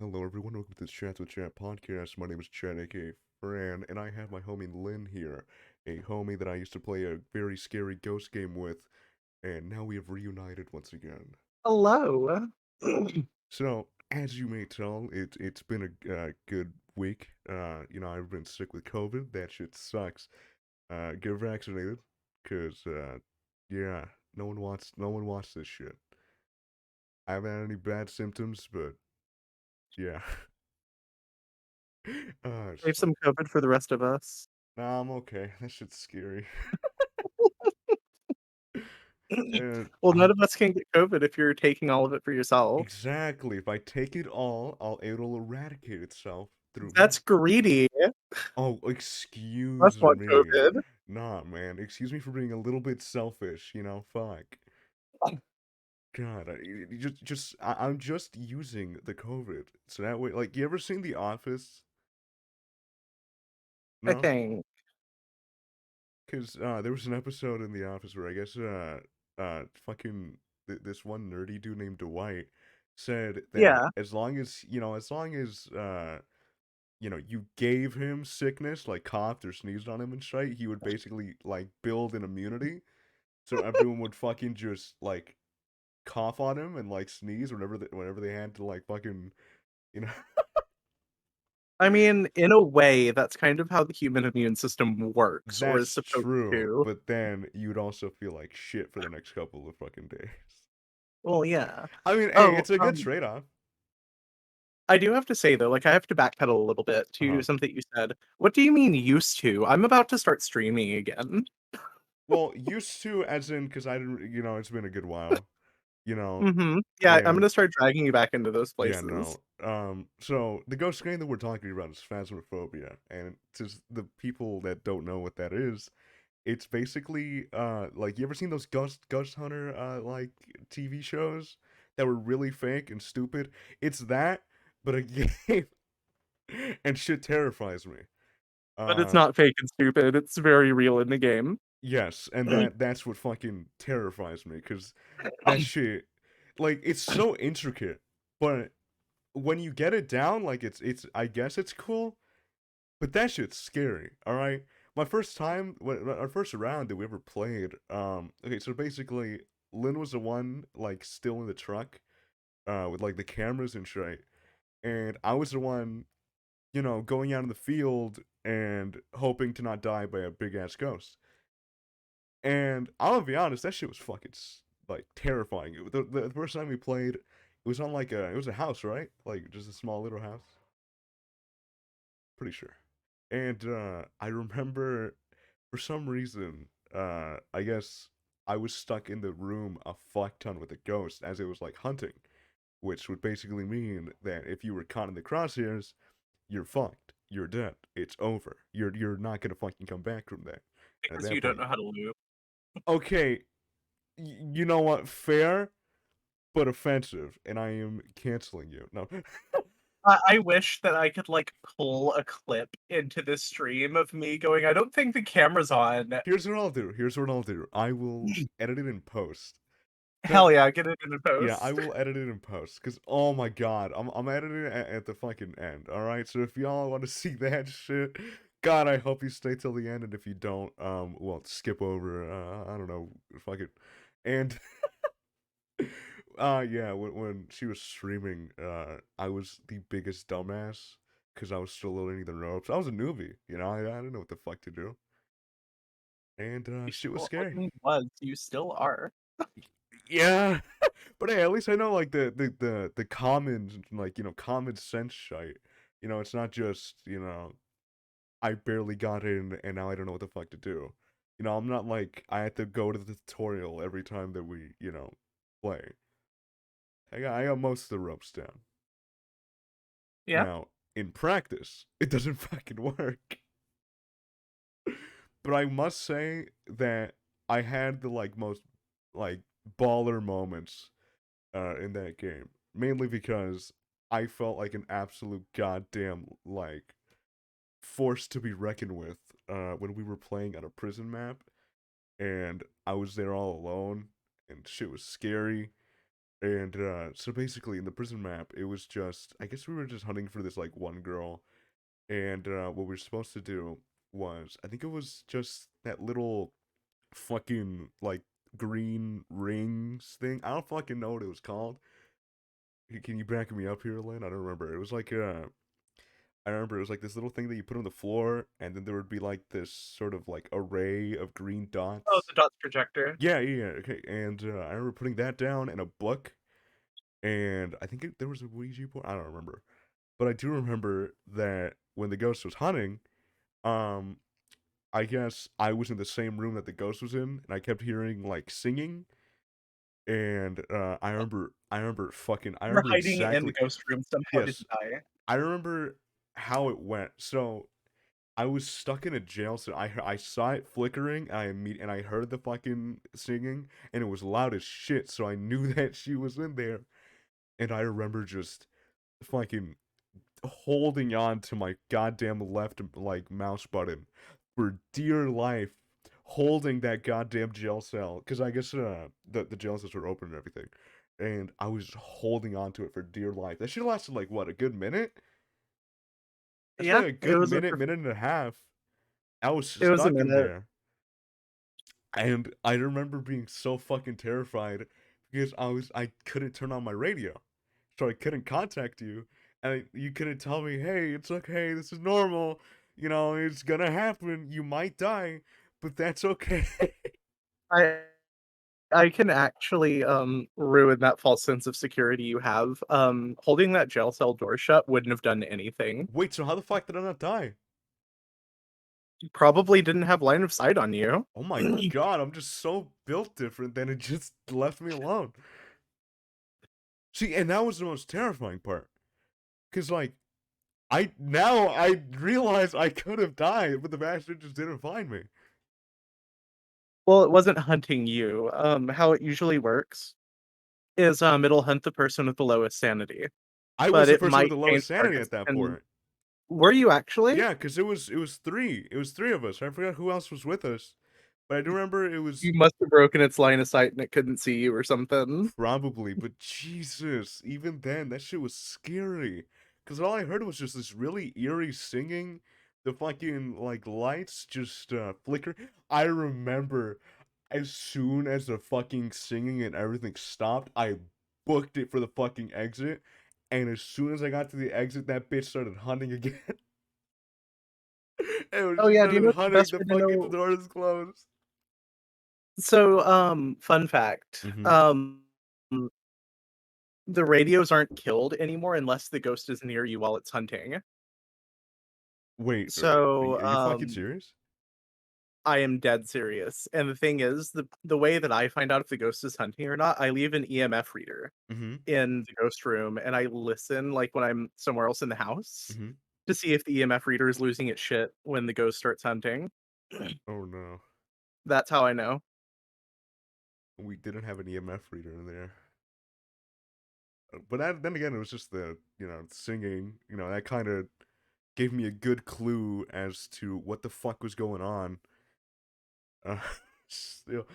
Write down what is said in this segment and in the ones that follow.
Hello, everyone. Welcome to the Chats with Chat podcast. My name is Chad, aka Fran, and I have my homie Lynn here, a homie that I used to play a very scary ghost game with, and now we have reunited once again. Hello. So, as you may tell, it's been a good week. I've been sick with COVID. That shit sucks. Get vaccinated, cause yeah, no one wants this shit. I haven't had any bad symptoms, but yeah. It's Save fun. some COVID for the rest of us. Nah, I'm okay. That shit's scary. And Well, none I'm of us can get COVID if you're taking all of it for yourself. exactly. If I take it all, it'll eradicate itself through me. That's greedy. Oh, Must excuse want me. COVID. Nah, man. Excuse me for being a little bit selfish. Fuck. God, I'm just using the COVID so that way. Like, you ever seen The Office? I No, think. because there was an episode in The Office where I guess fucking this one nerdy dude named Dwight said that Yeah. as long as you gave him sickness, like coughed or sneezed on him and shit, he would basically like build an immunity. So everyone would fucking just like cough on him and like sneeze whenever they had to like fucking you know I mean, in a way, that's kind of how the human immune system works or is that's supposed true. to. But then you'd also feel like shit for the next couple of fucking days. Well, yeah. I mean, hey, Oh, it's a good trade-off. I do have to say though, like I have to backpedal a little bit to Uh-huh. something you said. What do you mean used to? I'm about to start streaming again. Well, used to as in because I didn't, it's been a good while, you know, Yeah, I'm and gonna start dragging you back into those yeah, places. no. So the ghost game that we're talking about is Phasmophobia, and to the people that don't know what that is, it's basically like you ever seen those ghost hunter like TV shows that were really fake and stupid? It's that, but a game, and shit terrifies me. But it's Uh, not fake and stupid. It's very real in the game. yes, and that's what fucking terrifies me, cause that shit, like it's so intricate, but when you get it down, like it's I guess it's cool, but that shit's scary. All right, my first time, our first round that we ever played. Okay, so basically, Lynn was the one like still in the truck, with like the cameras and shit, and I was the one, going out in the field and hoping to not die by a big ass ghost. And I'll be honest, that shit was fucking like terrifying. The first time we played, it was on like it was a house, right? Like just a small little house. Pretty sure. And I remember for some reason, I guess I was stuck in the room a fuck ton with a ghost as it was like hunting, which would basically mean that if you were caught in the crosshairs, you're fucked. You're dead. It's over. You're not gonna fucking come back from that. And at Because that you don't point, know how to loop. okay, you know what? Fair, but offensive, and I am canceling you. No. I wish that I could like pull a clip into this stream of me going, I don't think the camera's on. Here's what I'll do. Here's what I'll do. I will edit it in post. That Hell yeah, get it in the Yeah, I post. will edit it in post. Cause oh my god, I'm editing it at the fucking end. All right. So if y'all want to see that shit, God, I hope you stay till the end. And if you don't, well, skip over. I don't know. Fuck it. And yeah, when she was streaming, I was the biggest dumbass because I was still learning the ropes. I was a newbie. I didn't know what the fuck to do, and You shit was still, what scary. do you mean was? You still are. Yeah, but hey, at least I know like the common like common sense shite. It's not just I barely got in and now I don't know what the fuck to do. I'm not like I have to go to the tutorial every time that we play. I got most of the ropes down. Yeah. Now in practice, it doesn't fucking work. But I must say that I had the like most like baller moments in that game. Mainly because I felt like an absolute goddamn like force to be reckoned with when we were playing on a prison map, and I was there all alone, and shit was scary. And so basically, in the prison map, it was just I guess we were just hunting for this like one girl, and what we were supposed to do was I think it was just that little fucking like green rings thing. I don't fucking know what it was called. Can you back me up here, Lynn? I don't remember. It was like I remember it was like this little thing that you put on the floor, and then there would be like this sort of like array of green Oh, dots. the dots projector. Yeah, yeah, yeah, okay. And I remember putting that down and a book, and I think there was a Ouija board. I don't remember, but I do remember that when the ghost was hunting, um, I guess I was in the same room that the ghost was in, and I kept hearing like singing, and I You were remember hiding in the exactly. ghost room, somehow Yes, didn't die. I remember how it went. So I was stuck in a jail cell. I saw it flickering. And I heard the fucking singing, and it was loud as shit. So I knew that she was in there. And I remember just fucking holding on to my goddamn left like mouse button for dear life, holding that goddamn jail cell because I guess the jail cells were open and everything, and I was just holding on to it for dear life. That should have lasted like what, a good minute? That's Yeah, probably a good minute, minute and a half. I was it was a stuck in minute. there. And I remember being so fucking terrified because I couldn't turn on my radio. So I couldn't contact you and you couldn't tell me, "Hey, it's okay. This is normal. You know, it's going to happen. You might die, but that's okay." I I can actually ruin that false sense of security you have. Holding that jail cell door shut wouldn't have done anything. Wait, so how the fuck did I not die? You probably didn't have line of sight on you. Oh my god, I'm just so built different that it just left me alone. See, and that was the most terrifying part. Cuz like I realize I could have died, but the bastard just didn't find me. Well, it wasn't hunting you. How it usually works is it'll hunt the person with the lowest sanity, I was but the it person with might the change lowest sanity targets. at that And point. were you actually? Yeah, because it was three. It was three of us. I forgot who else was with us, but I do remember it was You must have broken its line of sight and it couldn't see you or something. probably. But Jesus, even then, that shit was scary. Because all I heard was just this really eerie singing. The fucking like lights just flicker. I remember as soon as the fucking singing and everything stopped, I booked it for the fucking exit. And as soon as I got to the exit, that bitch started hunting again. And when Oh she yeah, do you know started what's the hunting, best the way to fucking know? door is closed. So, fun fact. Mm-hmm. The radios aren't killed anymore unless the ghost is near you while it's hunting. Wait, So, are you fucking serious? I am dead serious. And the thing is, the way that I find out if the ghost is hunting or not, I leave an EMF reader Mm-hmm. in the ghost room and I listen like when I'm somewhere else in the house Mm-hmm. to see if the EMF reader is losing its shit when the ghost starts hunting. Oh no. That's how I know. We didn't have an EMF reader in there. But then again, it was just the, singing, that kind of gave me a good clue as to what the fuck was going on. Uh, still,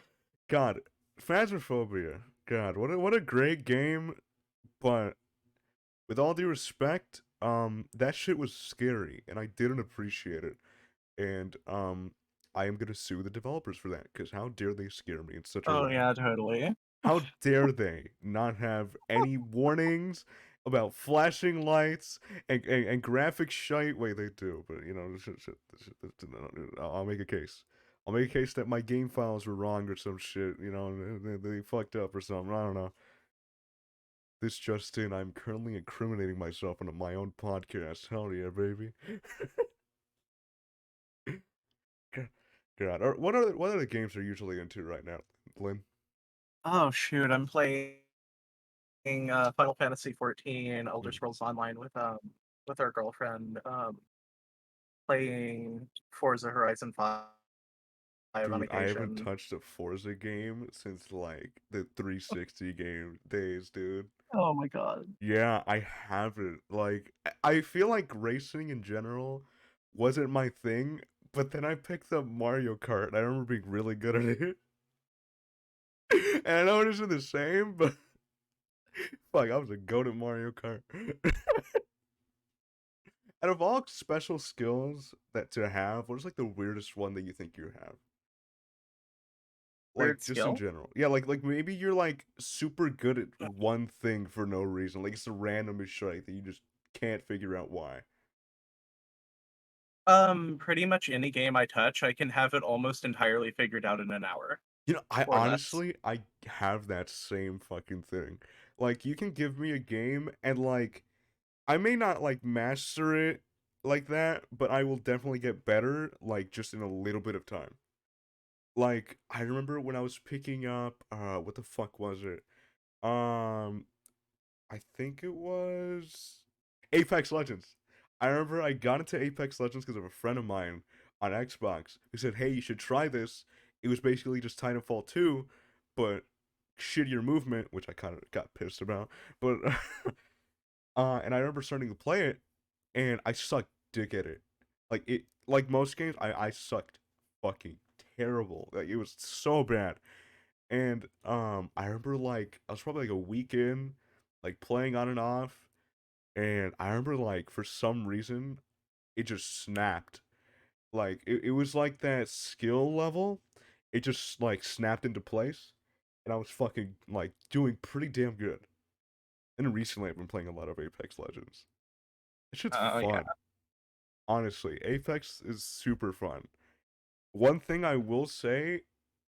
God, Phasmophobia. God, what a great game, but with all due respect, that shit was scary, and I didn't appreciate it. And I am gonna sue the developers for that, because how dare they scare me in such a Oh way? yeah, totally. How dare they not have any warnings about flashing lights and graphic shite? Wait, they do, but I'll make a case. I'll make a case that my game files were wrong or some shit. They fucked up or something. I don't know. This just in, I'm currently incriminating myself on my own podcast. Hell yeah, baby. God, what other games are you usually into right now, Lynn? Oh shoot, I'm playing Final Fantasy 14, Elder Mm. Scrolls Online with our girlfriend, playing Forza Horizon 5 on Dude, I haven't occasion. touched a Forza game since like the 360 game days, dude. Oh my god. Yeah, I haven't. Like, I feel like racing in general wasn't my thing, but then I picked up Mario Kart and I remember being really good at it. And I know it isn't the same, but Fuck, I was a goat at Mario Kart. Out of all special skills that to have, what is like the weirdest one that you think you have? Like Weird just in skill? general. Yeah, like maybe you're like super good at one thing for no reason. Like it's a random shite that you just can't figure out why. Pretty much any game I touch, I can have it almost entirely figured out in an hour You know, I or less. honestly I have that same fucking thing. Like you can give me a game and like I may not like master it like that, but I will definitely get better like just in a little bit of time. Like I remember when I was picking up what the fuck was it? Um I think it was Apex Legends. I remember I got into Apex Legends because of a friend of mine on Xbox who said, "Hey, you should try this." It was basically just Titanfall 2, but shittier movement, which I kind of got pissed about. But and I remember starting to play it, and I sucked dick at it. Like most games, I sucked fucking terrible. Like it was so bad. And I remember like I was probably like a week in, like playing on and off, and I remember like for some reason it just snapped. Like it was like that skill level, it just like snapped into place, and I was fucking like doing pretty damn good. And recently I've been playing a lot of Apex Legends. This shit's Oh yeah. fun. Honestly, Apex is super fun. One thing I will say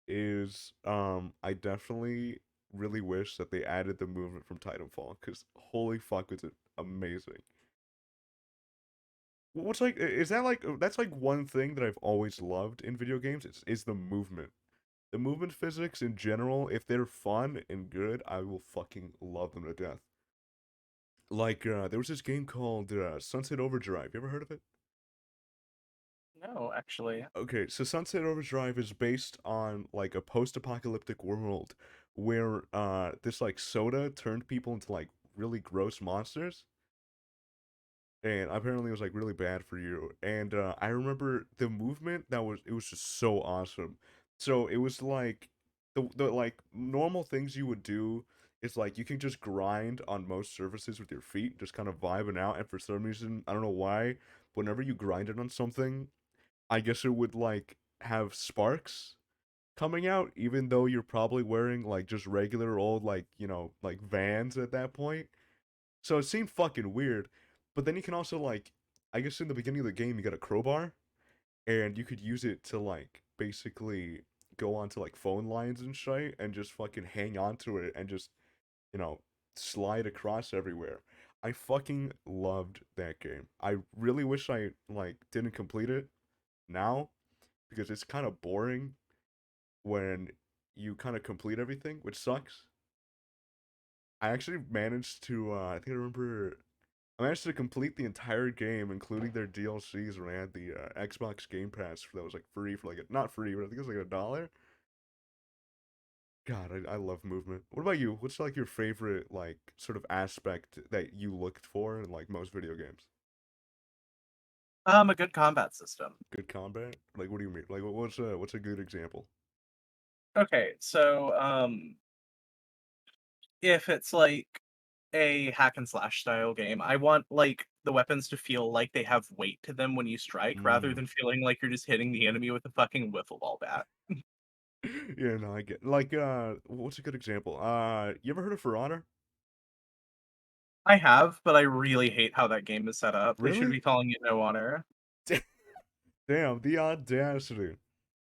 is I definitely really wish that they added the movement from Titanfall because holy fuck was it amazing. What's like is that like that's like one thing that I've always loved in video games is the movement. The movement physics in general, if they're fun and good, I will fucking love them to death. Like there was this game called Sunset Overdrive. You ever heard of it? No, actually. Okay, so Sunset Overdrive is based on like a post-apocalyptic world where this like soda turned people into like really gross monsters, and apparently it was like really bad for you. And I remember the movement that was it was just so awesome. So it was like the like normal things you would do is like you can just grind on most surfaces with your feet, just kind of vibing out. And for some reason, I don't know why, whenever you grinded on something, I guess it would like have sparks coming out, even though you're probably wearing like just regular old like like Vans at that point. So it seemed fucking weird. But then you can also like, I guess in the beginning of the game you got a crowbar, and you could use it to like basically go onto like phone lines and shit, and just fucking hang on to it and just you know slide across everywhere. I fucking loved that game. I really wish I like didn't complete it now because it's kind of boring when you kind of complete everything, which sucks. I actually managed to, I think I remember, I managed to complete the entire game, including their DLCs when I had the Xbox Game Pass that was like free for like, not free, but I think it was like $1. God, I love movement. What about you? What's like your favorite, like, sort of aspect that you looked for in like most video games? A good combat system. Good combat? Like, what do you mean? Like, what's a good example? Okay, so if it's like a hack and slash style game, I want like the weapons to feel like they have weight to them when you strike, rather Mm. than feeling like you're just hitting the enemy with a fucking wiffle ball bat. Yeah, no, I get like what's a good example? You ever heard of For Honor? I have, but I really hate how that game is set up. They should Really? be calling it No Honor. Damn, the audacity.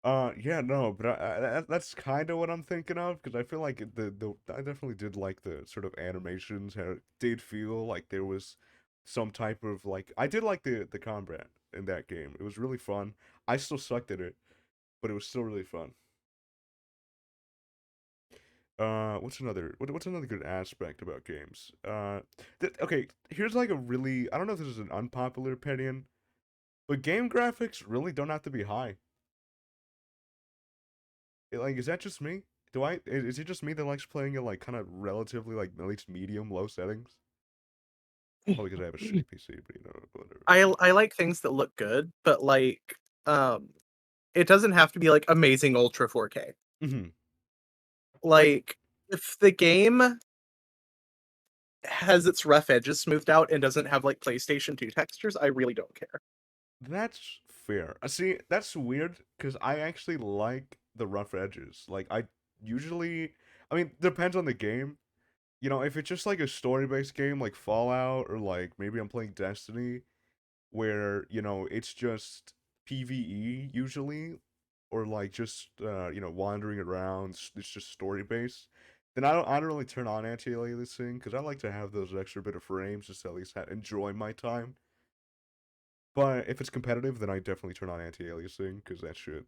Yeah, no, but that's kind of what I'm thinking of because I feel like the I definitely did like the sort of animations. How it did feel like there was some type of like I did like the combat in that game. It was really fun. I still sucked at it, but it was still really fun. What's another good aspect about games? Okay, here's like a really I don't know if this is an unpopular opinion, but game graphics really don't have to be high. Like, is that just me? Is it just me that likes playing it like kind of relatively like at least medium low settings? Probably because I have a shitty PC, but whatever. I like things that look good, but like um it doesn't have to be like amazing ultra 4K. Hmm. Like, Like if the game has its rough edges smoothed out and doesn't have like PlayStation 2 textures, I really don't care. That's fair. See, that's weird because I actually like the rough edges. Like, I usually, I mean, depends on the game. You know, if it's just like a story-based game like Fallout or like maybe I'm playing Destiny, where it's just PvE usually, or like just wandering around. It's just story-based. Then I don't really turn on anti-aliasing because I like to have those extra bit of frames just to at least enjoy my time. But if it's competitive, then I definitely turn on anti-aliasing because that shit,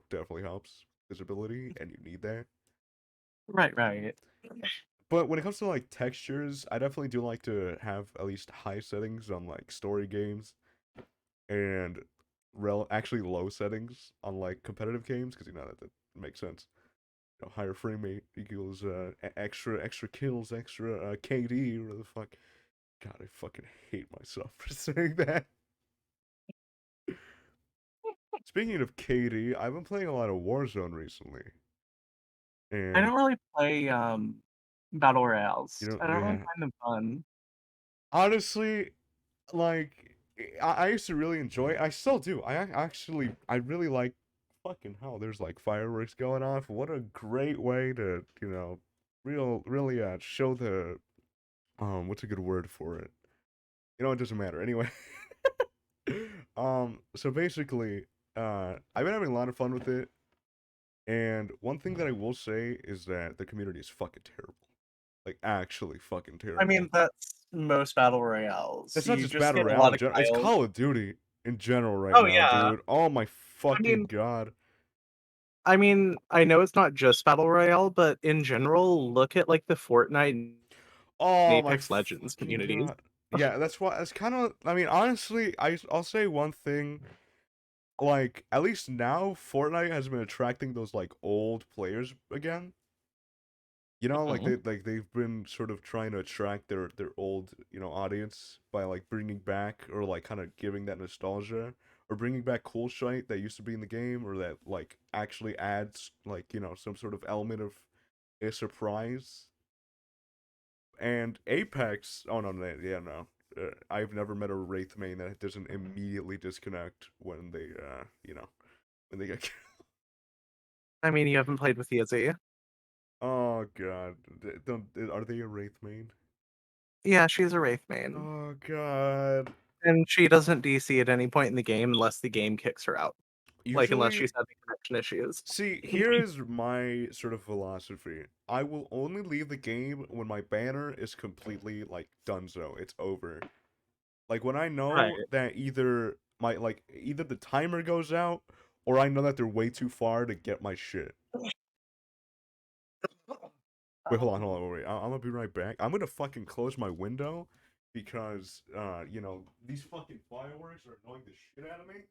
definitely helps visibility, and you need that. Right, right. But when it comes to like textures, I definitely do like to have at least high settings on like story games and actually low settings on like competitive games because that makes sense. Higher frame rate equals extra kills, extra KD, or the fuck. God, I fucking hate myself for saying that. Speaking of KD, I've been playing a lot of Warzone recently, I and don't really play battle royales. I don't really yeah, find them fun. honestly, like I used to really enjoy it. I still do. I really like. Fucking hell, there's like fireworks going off. What a great way to really show the what's a good word for it? It doesn't matter anyway. So basically, I've been having a lot of fun with it, and one thing that I will say is that the community is fucking terrible. Like actually fucking I terrible. mean, that's most battle royales. It's not You just just battle get a royale lot in of general. It's guild. Call of Duty in general right Oh now, yeah. dude. Oh my I fucking mean, god. I know it's not just battle royale, but in general, look at like the Fortnite and Oh my Apex Legends fucking communities. god. Yeah, that's why. That's kind of. I mean, honestly, I'll say one thing. Like, at least now, Fortnite has been attracting those like old players again. Like Mhm. they've been sort of trying to attract their old audience by like bringing back or like kind of giving that nostalgia or bringing back cool shite that used to be in the game or that like actually adds like some sort of element of a surprise. And Apex, oh no, no yeah, no. I've never met a Wraith main that doesn't immediately disconnect when they when they get killed. I mean, you haven't played with Izzy. Oh god. Don't are they a Wraith main? Yeah, she's a Wraith main. Oh god. And she doesn't DC at any point in the game unless the game kicks her out. Like, unless Usually, she's having connection issues. see, here is my sort of philosophy. I will only leave the game when my banner is completely like donezo. It's over. Like when I Right. know that either the timer goes out or I know that they're way too far to get my shit. Wait, hold on, wait. I'm gonna be right back. I'm gonna fucking close my window because these fucking fireworks are annoying the shit out of me.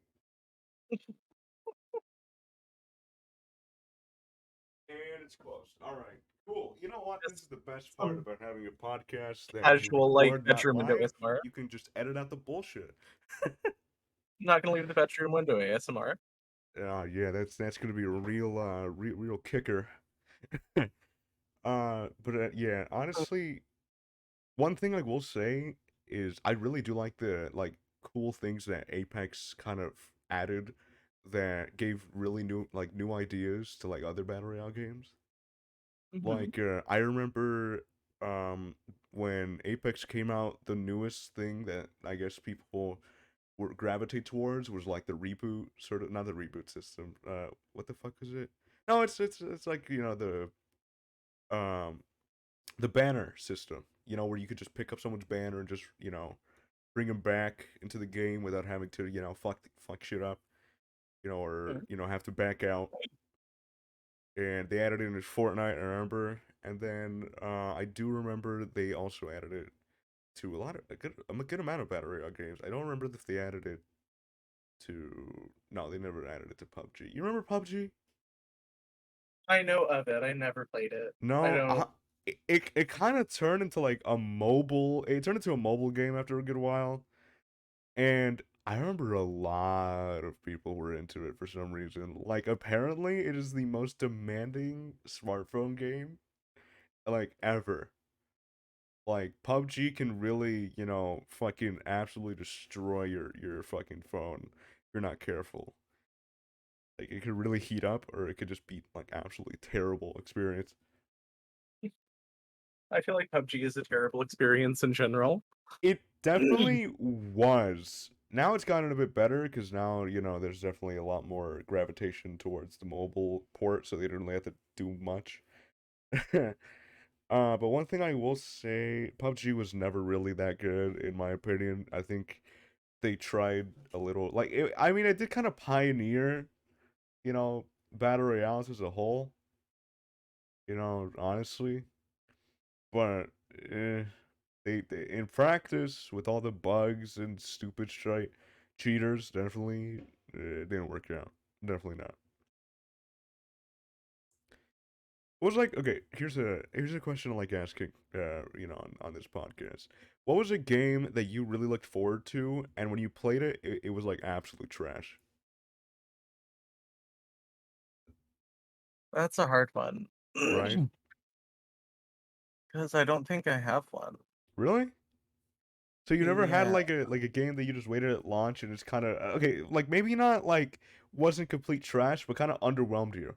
And it's closed. All right, cool. You know what? This Just is the best part some about having a podcast that you casual, like, record not bedroom window live. ASMR. You can just edit out the bullshit. Not gonna leave the bedroom window ASMR. Yeah, that's gonna be a real kicker. But yeah, honestly, one thing I will say is I really do like the like cool things that Apex kind of added that gave really new ideas to like other battle royale games. Mhm. Like I remember when Apex came out, the newest thing that I guess people were gravitate towards was like the reboot sort of not the reboot system. What the fuck is it? No, it's like um the banner system. Where you could just pick up someone's banner and just bring them back into the game without having to fuck shit up. Or Mhm. have to back out. And they added it in Fortnite, I remember. And then I do remember they also added it to a good amount of battle royale games. I don't remember if they added it to. No, they never added it to PUBG. You remember PUBG? I know of it, I never played it. I No, don't it kind of turned into like a mobile. It turned into a mobile game after a good while, and I remember a lot of people were into it for some reason. Like apparently, it is the most demanding smartphone game like ever. Like PUBG can really, fucking absolutely destroy your fucking phone if you're not careful. Like it could really heat up, or it could just be like absolutely terrible experience. I feel like PUBG is a terrible experience in general. It definitely was. Now it's gotten a bit better because now, there's definitely a lot more gravitation towards the mobile port, so they don't really have to do much. But one thing I will say, PUBG was never really that good, in my opinion. I think they tried a little, like, I mean, it did kind of pioneer, you know, battle royales as a whole, honestly. But eh, they in practice with all the bugs and stupid strike cheaters, definitely it didn't work out. Definitely not. What was like okay? Here's a question I like asking. On this podcast. What was a game that you really looked forward to, and when you played it, it was like absolute trash, That's a hard one. right? Because I don't think I have one. Really? So you never had Yeah. like a game that you just waited at launch and it's kind of okay, like maybe not like wasn't complete trash, but kind of underwhelmed you.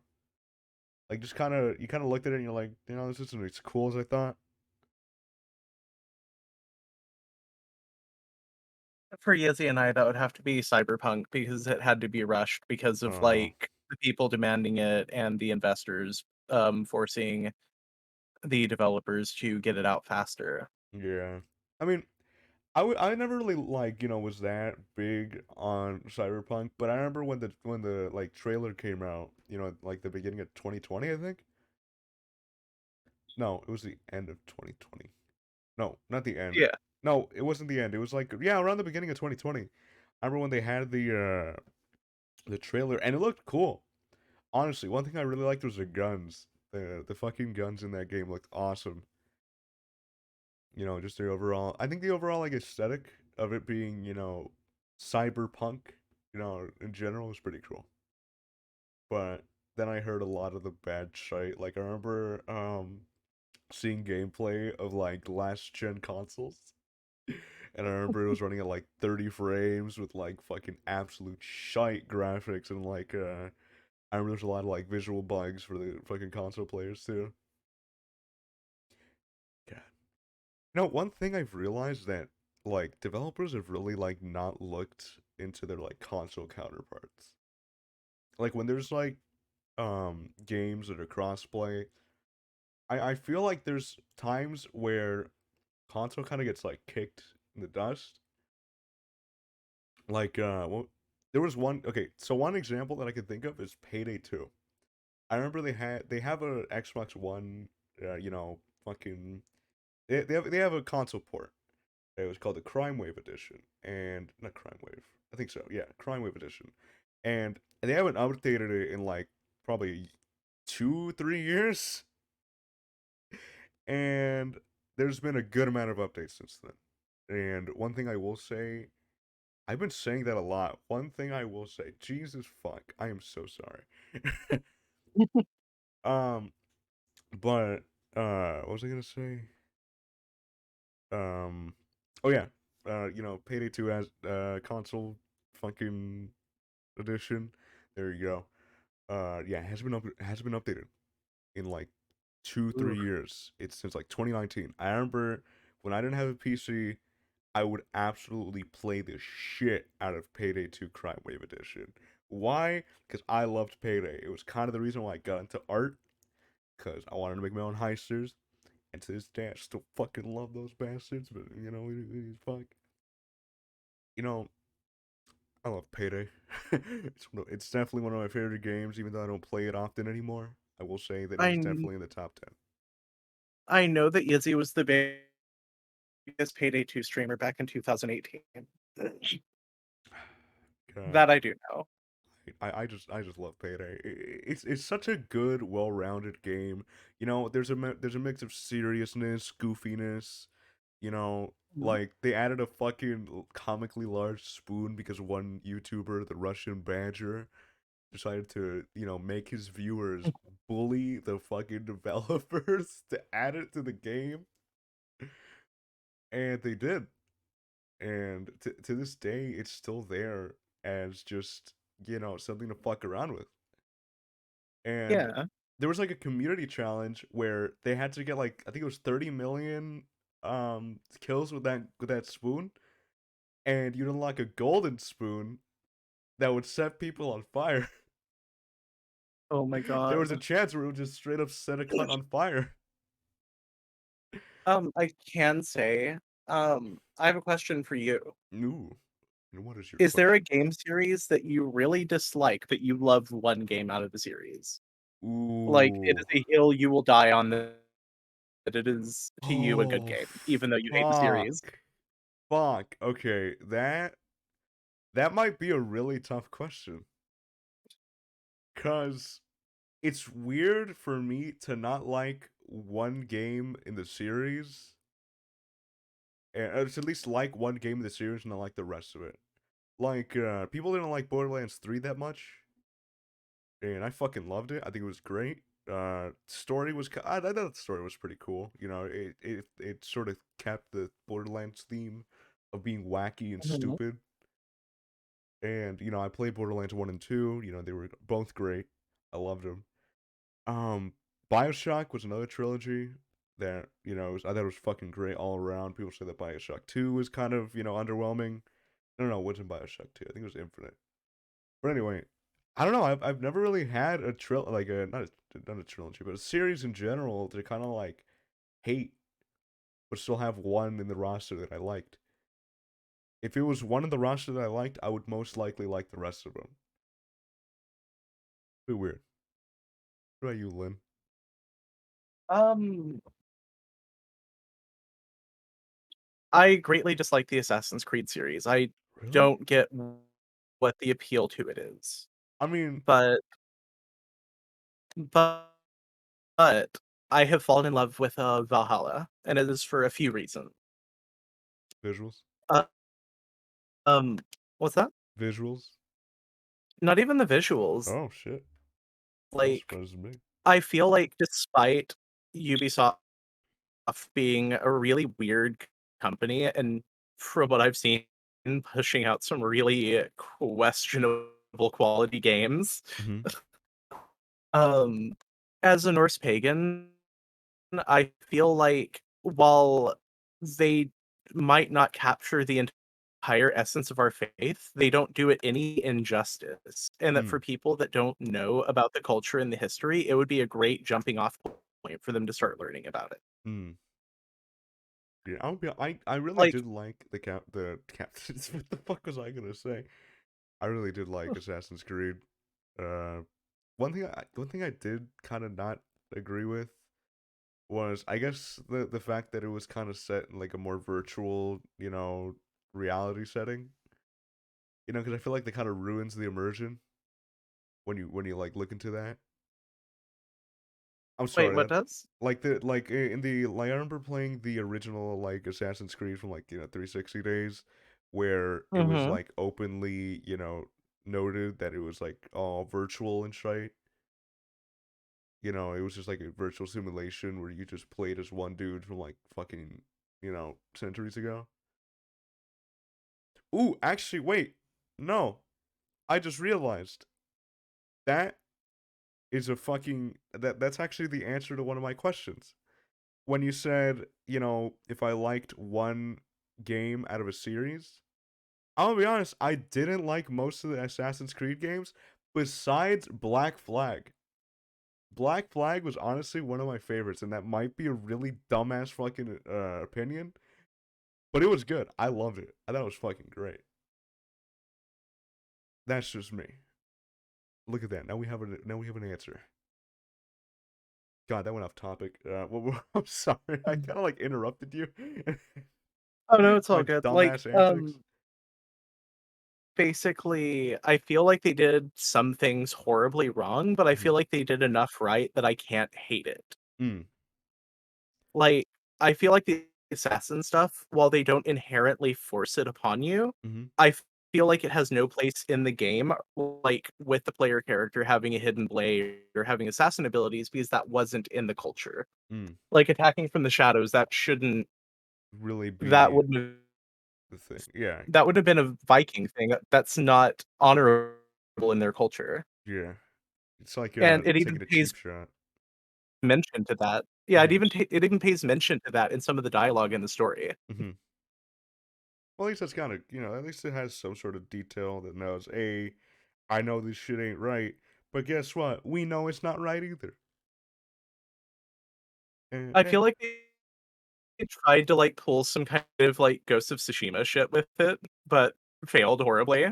Like just kind of you kind of looked at it and you're like, this isn't as cool as I thought. For Yizzy and I, that would have to be Cyberpunk because it had to be rushed because of Oh, like the people demanding it and the investors forcing the developers to get it out faster. yeah. I mean, I never really like was that big on Cyberpunk, but I remember when the like trailer came out, like the beginning of 2020, I think. No, it was the end of 2020. No, not the end. Yeah. No, it wasn't the end. It was like yeah, around the beginning of 2020. I remember when they had the trailer and it looked cool. Honestly, one thing I really liked was the guns. The fucking guns in that game looked awesome. Just the overall. I think the overall like aesthetic of it being cyberpunk, in general was pretty cool. But then I heard a lot of the bad shite. Like I remember seeing gameplay of like last gen consoles. And I remember it was running at like 30 frames with like fucking absolute shite graphics and like I remember there's a lot of like visual bugs for the fucking console players too. God. One thing I've realized that like developers have really like not looked into their like console counterparts. Like when there's like games that are crossplay, I feel like there's times where console kind of gets like kicked in the dust. Like well, there was one okay, so one example that I could think of is Payday 2. I remember they have a Xbox One fucking they have a console port. It was called the Crime Wave Edition, and not Crime Wave. I think so. Yeah, Crime Wave Edition, and they haven't updated it in like probably 2 3 years, and there's been a good amount of updates since then. And one thing I will say, I've been saying that a lot. One thing I will say, Jesus fuck, I am so sorry. um, but what was I gonna say? Um, oh yeah, Payday 2 has console fucking edition. There you go. Yeah, it has been updated in like two Ooh. 3 years. It's since like 2019. I remember when I didn't have a PC, I would absolutely play the shit out of Payday 2 Crime Wave Edition. Why? Because I loved Payday. It was kind of the reason why I got into art. Because I wanted to make my own heisters. And to this day, I still fucking love those bastards. But fuck. You know, I love Payday. It's definitely one of my favorite games, even though I don't play it often anymore. I will say that it I is kn- definitely in the top 10. I know that Yizzy was the biggest Payday 2 streamer back in 2018. God, That I do know. I just love Payday. It's such a good, well-rounded game. There's a mix of seriousness, goofiness. Mhm. Like they added a fucking comically large spoon because one YouTuber, the Russian Badger, decided to, make his viewers bully the fucking developers to add it to the game. and they did. And to this day, it's still there as just, something to fuck around with. And Yeah. there was like a community challenge where they had to get like, I think it was 30 million kills with that spoon, and you'd unlock a golden spoon that would set people on fire. Oh my There was a god. chance where it would just straight up set a cunt on fire. I can say, I have a question for you. Ooh, and what is your Is there a question? game series that you really dislike, but you love one game out of the series? Like, it Ooh. is a hill you will die on that it is, to you, a good Oh, game, even though you hate the series. fuck. Fuck. Okay, that might be a really tough question. Cause it's weird for me to not like one game in the series, or to at least like one game in the series and not like the rest of it. Like, people didn't like Borderlands 3 that much, and I fucking loved it. I think it was great. Story was, I thought the story was pretty cool. It sort of kept the Borderlands theme of being wacky and Mhm. stupid. And I played Borderlands 1 and 2. They were both great. I loved them. Um, BioShock was another trilogy that I thought it was fucking great all around. People say that BioShock 2 was kind of underwhelming. I don't know what's in BioShock 2. I think it was Infinite. But anyway, I don't know. I've never really had a like a not a trilogy, but a series in general to kind of like hate, but still have one in the roster that I liked. If it was one in the roster that I liked, I would most likely like the rest of them. Be weird. What about you, Lynn? Um, I greatly dislike the Assassin's Creed series. I Really? don't get what the appeal to it is. I mean, But but but I have fallen in love with, Valhalla, and it is for a few reasons. visuals, Uh, um, what's that? visuals. Not even the visuals. Oh shit, that Like, surprises me. I feel like despite Ubisoft being a really weird company, and from what I've seen, pushing out some really questionable quality games, Hmm. um, as a Norse pagan, I feel like while they might not capture the entire essence of our faith, they don't do it any injustice. And that Hmm. for people that don't know about the culture and the history, it would be a great jumping off point for them to start learning about it. Hmm. Yeah, I really Like, did like the captains. What the fuck was I gonna say? I really did like Assassin's Creed. Uh, one thing I did kind of not agree with was, I guess, the fact that it was kind of set in like a more virtual, reality setting. Because I feel like that kind of ruins the immersion when you like look into that. I'm wait, sorry what that does? in the like I remember playing the original like Assassin's Creed from like 360 days, where it was Mhm. like openly noted that it was like all virtual and shite. It was just like a virtual simulation where you just played as one dude from like fucking centuries ago. Ooh, actually, wait, no, I just realized that is a fucking that's actually the answer to one of my questions. When you said, if I liked one game out of a series, I'll be honest, I didn't like most of the Assassin's Creed games besides Black Flag. Black Flag was honestly one of my favorites, and that might be a really dumbass fucking opinion, but it was good. I loved it. I thought it was fucking great. That's just me. Look at that. Now we have an answer. God, that went off topic. I'm sorry. I kind of like interrupted you. Oh, no, it's all My good. Like, dumbass antics. basically, I feel like they did some things horribly wrong, but I Hmm. feel like they did enough right that I can't hate it. Mm. Like, I feel like the assassin stuff, while they don't inherently force it upon you, Hmm. I feel like it has no place in the game, like, with the player character having a hidden blade or having assassin abilities, because that wasn't in the culture. Mm. Like, attacking from the shadows, that shouldn't really That be wouldn't have the thing. Yeah, that would have been a Viking thing. That's not honorable in their culture. yeah. It's like And it even taking a pays cheap shot. mention to that. Yeah, Hmm. it even pays mention to that in some of the dialogue in the story. Hmm. Well, at least that's kind of, at least it has some sort of detail that knows, hey, I know this shit ain't right, but guess what? We know it's not right either. And I feel like they tried to, like, pull some kind of, like, Ghost of Tsushima shit with it, but failed horribly.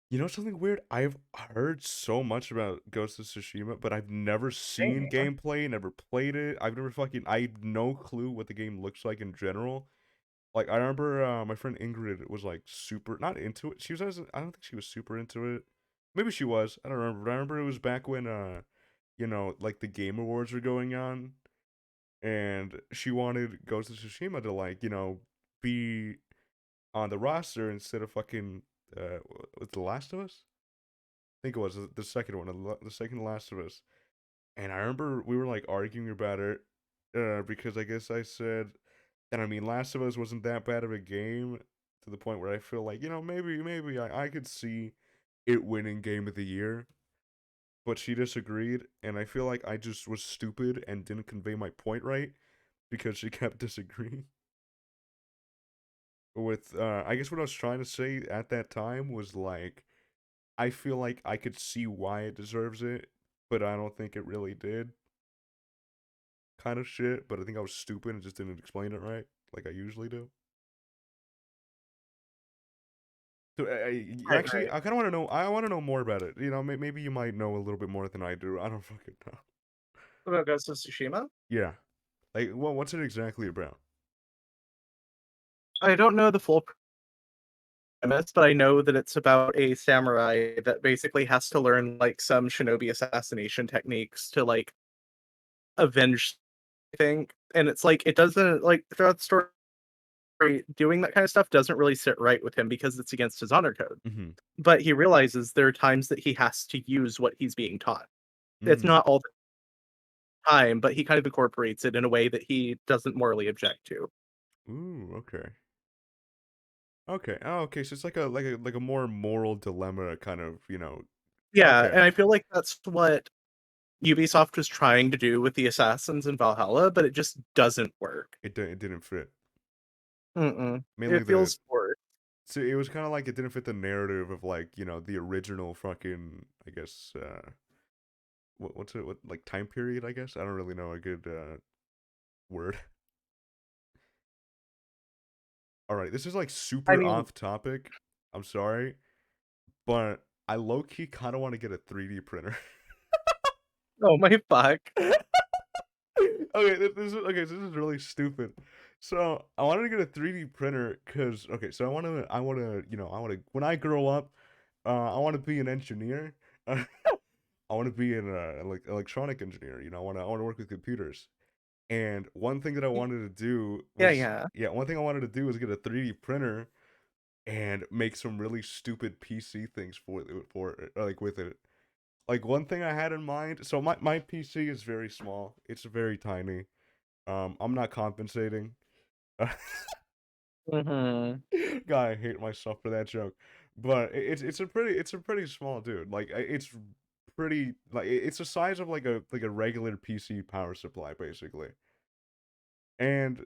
you know something weird? I've heard so much about Ghost of Tsushima, but I've never seen Same. gameplay, never played it. I have no clue what the game looks like in general. Like, I remember my friend Ingrid was like super not into it. I don't think she was super into it. Maybe she was. I don't remember. But I remember it was back when like the Game Awards were going on, and she wanted Ghost of Tsushima to like be on the roster instead of fucking with The Last of Us. I think it was the second one, the second Last of Us. And I remember we were like arguing about it because I guess I said, and I mean, Last of Us wasn't that bad of a game to the point where I feel like maybe I could see it winning Game of the Year. But she disagreed, and I feel like I just was stupid and didn't convey my point right because she kept disagreeing. With I guess what I was trying to say at that time was like I feel like I could see why it deserves it, but I don't think it really did. Kind of shit, but I think I was stupid and just didn't explain it right, like I usually do. So, Right, actually, right. I kind of want to know. I want to know more about it. Maybe you might know a little bit more than I do. I don't fucking know. What about Ghost of Tsushima? Yeah, like, well, what's it exactly about? I don't know the full premise, but I know that it's about a samurai that basically has to learn, like, some shinobi assassination techniques to, like, avenge thing, and it's like, it doesn't like, throughout the story, doing that kind of stuff doesn't really sit right with him because it's against his honor code. Mm-hmm. But he realizes there are times that he has to use what he's being taught. It's Mm. not all the time, but he kind of incorporates it in a way that he doesn't morally object to. Ooh. Okay. Okay. Oh, okay. So it's like a more moral dilemma kind of. Yeah, Okay. and I feel like that's what Ubisoft was trying to do with the assassins in Valhalla, but it just doesn't work. It didn't fit. Mm-mm. Mainly It the feels forced. so it was kind of like it didn't fit the narrative of like the original fucking I guess what's it what like time period I guess I don't really know a good word. All right, this is like I super mean, off topic. I'm sorry, but I low key kind of want to get a 3D printer. oh my fuck. Okay, this is really stupid. So I wanted to get a 3D printer because okay, so I want to I want to when I grow up, I want to be an engineer. I want to be an like electronic engineer. I want to work with computers. And one thing that I wanted to do Yeah, was yeah. yeah, one thing I wanted to do was get a 3D printer and make some really stupid PC things for it, like with it. Like one thing I had in mind. So my PC is very small. It's very tiny. I'm not compensating. Mhm. God, I hate myself for that joke. But it's a pretty small dude. Like it's pretty like it's the size of like a regular PC power supply basically. And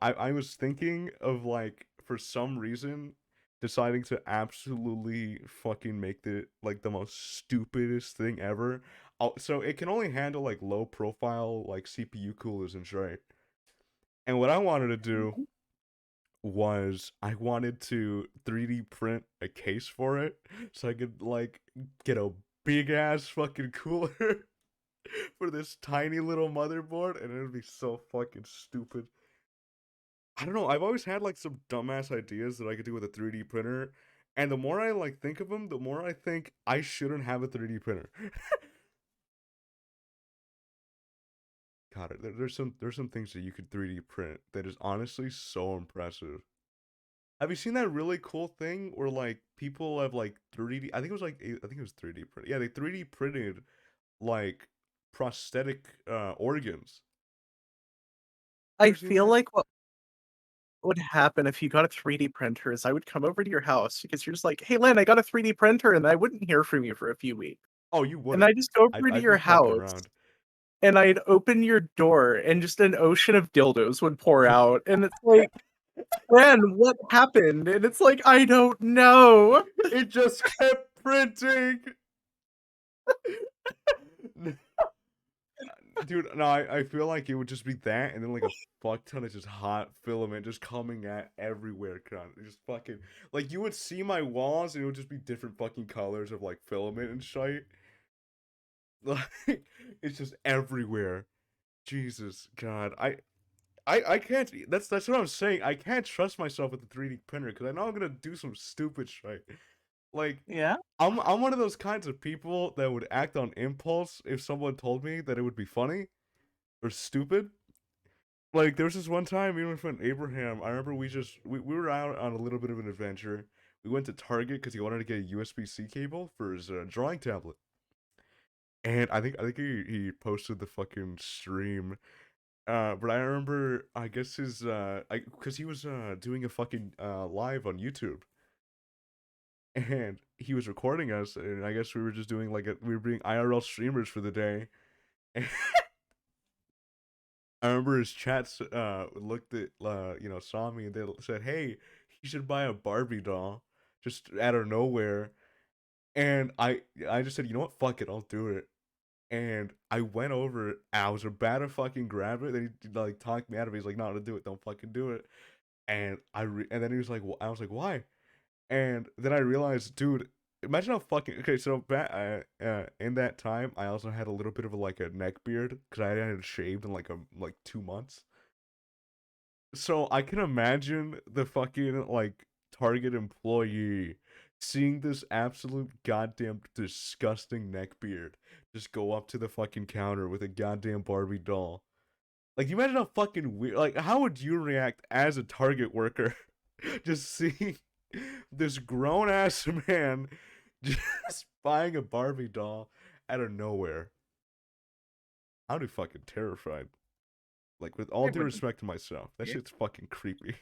I was thinking of like for some reason deciding to absolutely fucking make the most stupidest thing ever. So it can only handle like low profile like CPU coolers and shit. And what I wanted to do was I wanted to 3D print a case for it so I could like get a big ass fucking cooler for this tiny little motherboard and it would be so fucking stupid. I don't know. I've always had like some dumbass ideas that I could do with a 3D printer, and the more I like think of them, the more I think I shouldn't have a 3D printer. God, there's some things that you could 3D print that is honestly so impressive. Have you seen that really cool thing where like people have like 3D? I think it was like I think it was 3D print. Yeah, they 3D printed like prosthetic organs. You I ever seen feel that? like what would happen if you got a 3D printer is I would come over to your house because you're just like, "Hey, Lynn, I got a 3D printer," and I wouldn't hear from you for a few weeks. Oh, you And wouldn't. I'd just go over to I'd your be fucking house, around. and I'd open your door, and just an ocean of dildos would pour out, and it's like, "Lynn, what happened?" And it's like, "I don't know." It just kept printing. Dude, no, I feel like it would just be that, and then like a fuck ton of just hot filament just coming at everywhere, just fucking like you would see my walls, and it would just be different fucking colors of like filament and shite. Like it's just everywhere. Jesus God, I can't. That's what I'm saying. I can't trust myself with the 3D printer because I know I'm gonna do some stupid shit. Like Yeah? I'm one of those kinds of people that would act on impulse if someone told me that it would be funny or stupid. Like there was this one time, me and my friend Abraham. I remember we were out on a little bit of an adventure. We went to Target because he wanted to get a USB-C cable for his drawing tablet. And I think he posted the fucking stream. But I remember, I guess because he was doing a fucking live on YouTube, and he was recording us, and I guess we were just doing we were being IRL streamers for the day. And I remember his chats looked at saw me and they said, "Hey, you should buy a Barbie doll," just out of nowhere. And I just said, "You know what? Fuck it, I'll do it." And I went over. I was about to fucking grab it. Then he like talked me out of it. He's like, "No, don't do it. Don't fucking do it." And then he was like, I was like, "Why?" And then I realized, dude, imagine how fucking okay. So in that time, I also had a little bit of like a neck beard because I hadn't shaved in like 2 months. So I can imagine the fucking like Target employee seeing this absolute goddamn disgusting neck beard just go up to the fucking counter with a goddamn Barbie doll. Like, you imagine how fucking weird. Like, how would you react as a Target worker, just seeing this grown ass man just buying a Barbie doll out of nowhere? I'd be fucking terrified. Like, with all I due wouldn't respect to myself, that be. shit's fucking creepy.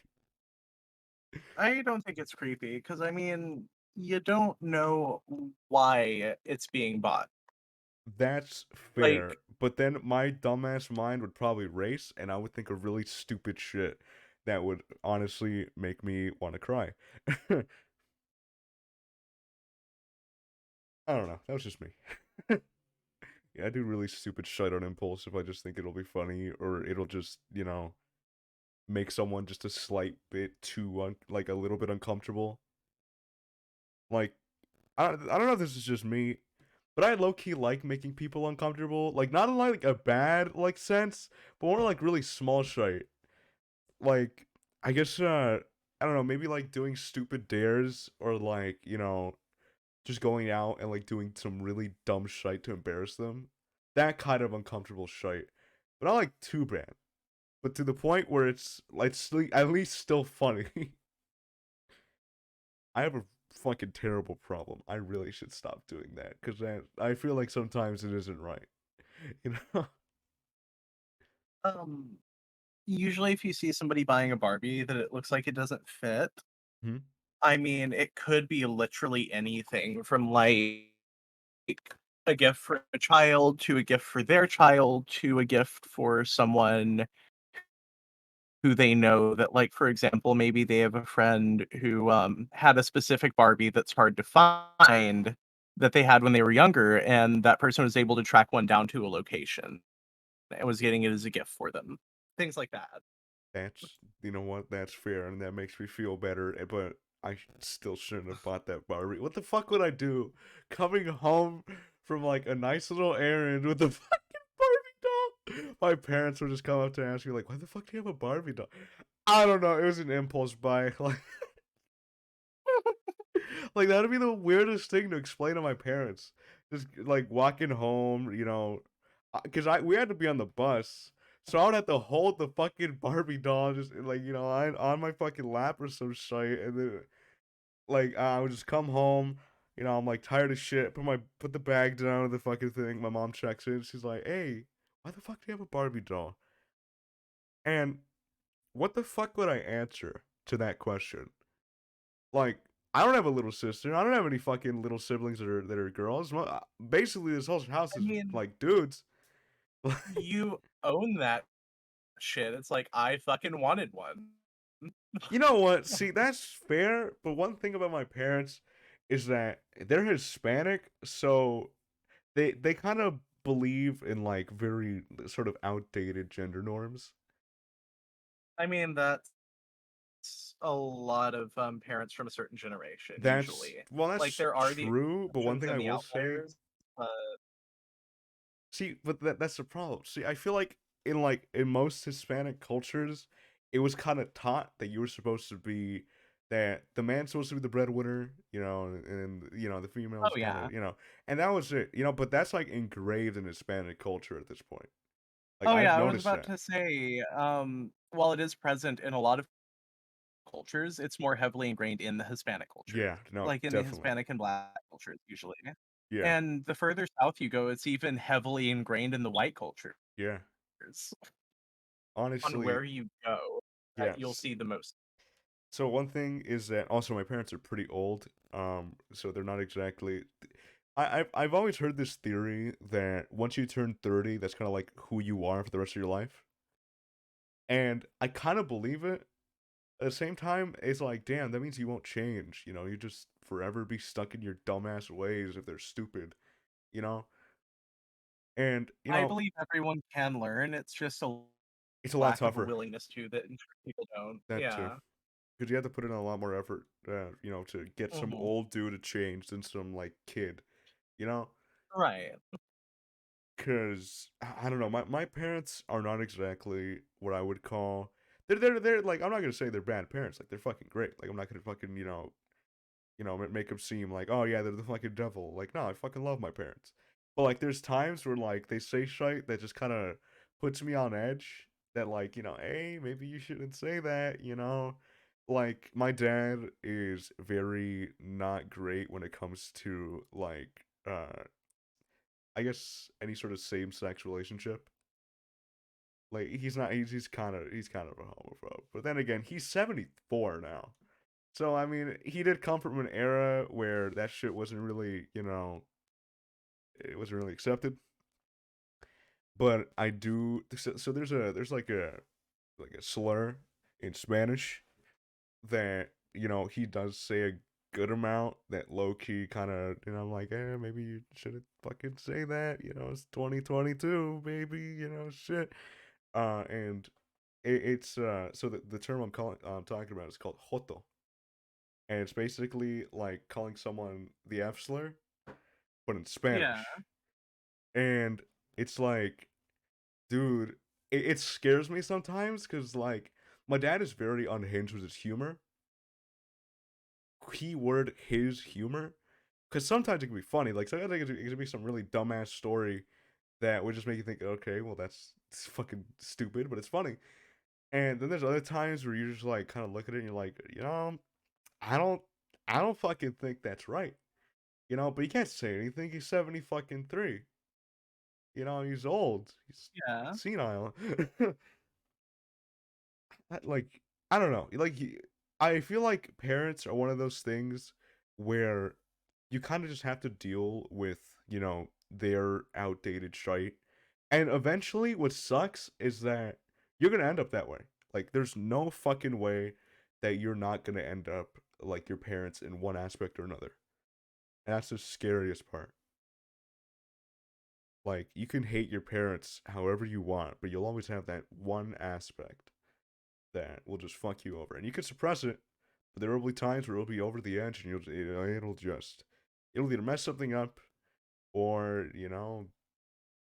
I don't think it's creepy because I mean, you don't know why it's being bought. That's fair, Like, but then my dumbass mind would probably race, and I would think of really stupid shit that would honestly make me want to cry. I don't know. That was just me. Yeah, I do really stupid shit on impulse if I just think it'll be funny or it'll just, make someone just a slight bit too like a little bit uncomfortable. Like I don't know if this is just me, but I low key like making people uncomfortable. Like not in like a bad like sense, but more like really small shit. Like I guess I don't know, maybe like doing stupid dares or like, just going out and like doing some really dumb shit to embarrass them. That kind of uncomfortable shit. But not like too bad. But to the point where it's like at least still funny. I have a fucking terrible problem. I really should stop doing that because I feel like sometimes it isn't right. You know? um, usually if you see somebody buying a Barbie that it looks like it doesn't fit, Hmm? I mean, it could be literally anything from like a gift for a child to a gift for their child to a gift for someone who they know that, like, for example, maybe they have a friend who had a specific Barbie that's hard to find that they had when they were younger, and that person was able to track one down to a location and was getting it as a gift for them. Things like that. That's you know what? That's fair, and that makes me feel better. But I still shouldn't have bought that Barbie. What the fuck would I do? Coming home from like a nice little errand with a fucking Barbie doll. My parents would just come up to ask me like, "Why the fuck do you have a Barbie doll?" I don't know. It was an impulse buy. Like that'd be the weirdest thing to explain to my parents. Just like walking home, because I we had to be on the bus, so I would have to hold the fucking Barbie doll just like on my fucking lap or some shit, and then like I would just come home. I'm like tired of shit. Put the bag down of the fucking thing. My mom checks in. She's like, "Hey, why the fuck do you have a Barbie doll?" And what the fuck would I answer to that question? Like, I don't have a little sister. I don't have any fucking little siblings that are girls. Well, basically, this whole house I is mean, like dudes. you own that shit. It's like I fucking wanted one. You know what? See, that's fair. But one thing about my parents is that they're Hispanic, so they kind of believe in like very sort of outdated gender norms. I mean, that's a lot of parents from a certain generation That's usually. well, Like that's there are the true. But one exceptions thing I and the will say, outliers, but see, but that's the problem. See, I feel like in most Hispanic cultures, it was kind of taught that you were supposed to be that the man's supposed to be the breadwinner, and the oh female's kind yeah. of, and that was it, But that's like engraved in Hispanic culture at this point. Like Oh I've yeah, I was noticed about that. to say, while it is present in a lot of cultures, it's more heavily ingrained in the Hispanic culture. Yeah, no, Like in the definitely. Hispanic and Black cultures usually. Yeah, And the further south you go, it's even heavily ingrained in the white cultures. yeah. On Honestly, where you go, you'll yes. see the most. So one thing is that also my parents are pretty old, so they're not exactly. I've always heard this theory that once you turn 30, that's kind of like who you are for the rest of your life, and I kind of believe it. At the same time, it's like, damn, that means you won't change. You just forever be stuck in your dumbass ways if they're stupid. You know, and I believe everyone can learn, it's just a it's a lot lack of a tougher. willingness to that people don't. That too. Yeah. Because you have to put in a lot more effort, to get some Mhm. old dude to change than some like kid, you know. Right. Because I don't know, my parents are not exactly what I would call. They're like, I'm not gonna say they're bad parents. Like they're fucking great. Like I'm not gonna fucking make them seem like, oh yeah, they're the fucking devil. Like no, I fucking love my parents. But like there's times where like they say shit that just kind of puts me on edge. That like hey, maybe you shouldn't say that. Like my dad is very not great when it comes to like I guess any sort of same sex relationship. Like he's not he's kind of a homophobe. But then again, he's 74 now. So I mean, he did come from an era where that shit wasn't really, it wasn't really accepted. But I do so there's like a slur in Spanish that he does say a good amount that low key kind of I'm like maybe you shouldn't fucking say that it's 2022 baby shit and it's so the term I'm talking about is called hoto, and it's basically like calling someone the F slur but in Yeah. Spanish, and it's like dude, it scares me sometimes because like my dad is very unhinged with his humor. Keyword his humor, because sometimes it can be funny. Like sometimes it can be some really dumbass story that would just make you think, okay, well it's fucking stupid, but it's funny. And then there's other times where you just like kind of look at it and you're like, I don't, I don't fucking think that's right, But you can't say anything. He's 70 fucking 3. He's old. He's Yeah. senile. Like I don't know. Like I feel like parents are one of those things where you kind of just have to deal with their outdated shite, and eventually, what sucks is that you're gonna end up that way. Like there's no fucking way that you're not gonna end up like your parents in one aspect or another, and that's the scariest part. Like you can hate your parents however you want, but you'll always have that one aspect that will just fuck you over. And you can suppress it, but there will be times where it'll be over the edge, and it'll either mess something up, or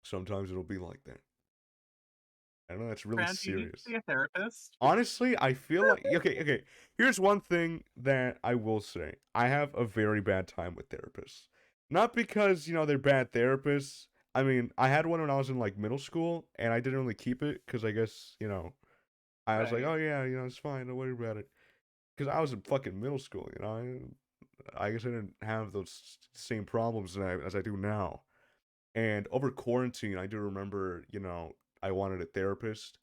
sometimes it'll be like that. I know that's really Brand, do you need to serious. see a therapist? Honestly, I feel like okay. Here's one thing that I will say: I have a very bad time with therapists. Not because they're bad therapists. I mean, I had one when I was in like middle school, and I didn't really keep it because I guess I was like, Right. oh yeah, it's fine, don't worry about it. Because I was in fucking middle school, I guess I didn't have those same problems as I do now. And over quarantine, I do remember, I wanted a therapist,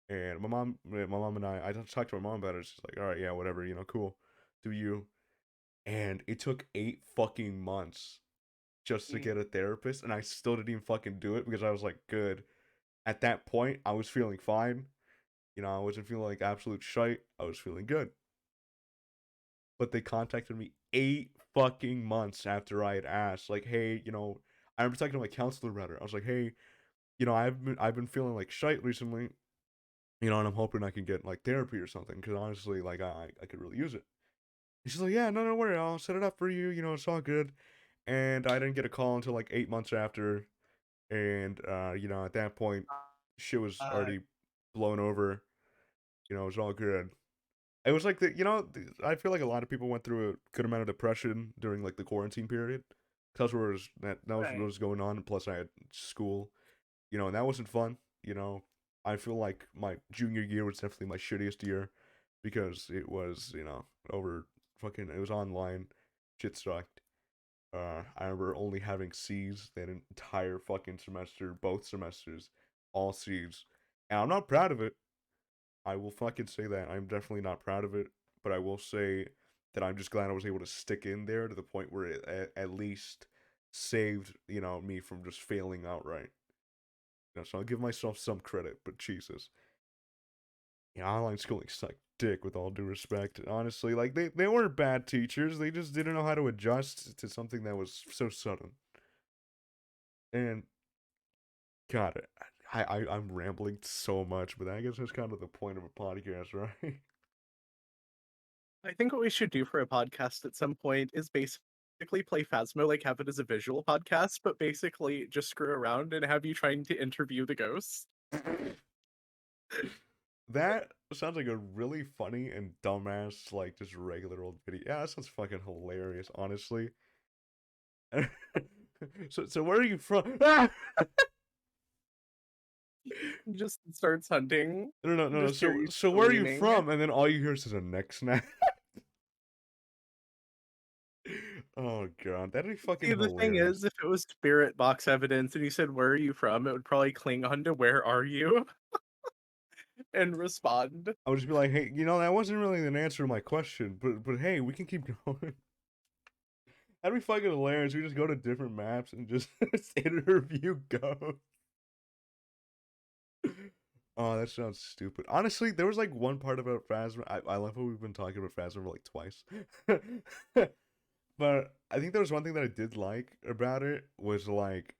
And my mom and I just talked to my mom about it. She's like, all right, yeah, whatever, cool, do you? And it took 8 fucking months just to Mm. get a therapist, and I still didn't even fucking do it because I was like, good. At that point, I was feeling fine. I wasn't feeling like absolute shite. I was feeling good. But they contacted me 8 fucking months after I had asked, like, hey, I remember talking to my counselor about it. I was like, hey, I've been feeling like shite recently, and I'm hoping I can get like therapy or something because honestly, like, I could really use it. And she's like, yeah, no, don't worry, I'll set it up for you. It's all good. And I didn't get a call until like 8 months after, and at that point, shit was Uh, already blown over. It was all good. It was like I feel like a lot of people went through a good amount of depression during like the quarantine period. Cause that was what right. was going on. Plus, I had school, and that wasn't fun. I feel like my junior year was definitely my shittiest year because it was over fucking it was online, shit sucked. I remember only having C's that entire fucking semester, both semesters, all C's, and I'm not proud of it. I will fucking say that. I'm definitely not proud of it, but I will say that I'm just glad I was able to stick in there to the point where it at least saved, me from just failing outright. So I'll give myself some credit, but Jesus. Online schooling sucked dick with all due respect. Honestly, like they weren't bad teachers, they just didn't know how to adjust to something that was so sudden. And God, I'm rambling so much, but I guess that's kind of the point of a podcast, right? I think what we should do for a podcast at some point is basically play Phasmo, like have it as a visual podcast, but basically just screw around and have you trying to interview the ghosts. That sounds like a really funny and dumbass, like just regular old video. Yeah, that sounds fucking hilarious, honestly. So where are you from? Ah! Just starts hunting. No, no, no, no. Just hear So you so where are you screaming. from? And then all you hear is a neck snap. Oh god, that'd be fucking See, the thing hilarious. is, if it was spirit box evidence and you said, "Where are you from?" it would probably cling on to "Where are you?" and respond. I would just be like, hey, that wasn't really an answer to my question, but hey, we can keep going. That'd be fucking hilarious. We just go to different maps and just interview go. Oh, that sounds stupid. Honestly, there was like one part about Phasma. I love how we've been talking about Phasma for like twice. But I think there was one thing that I did like about it was like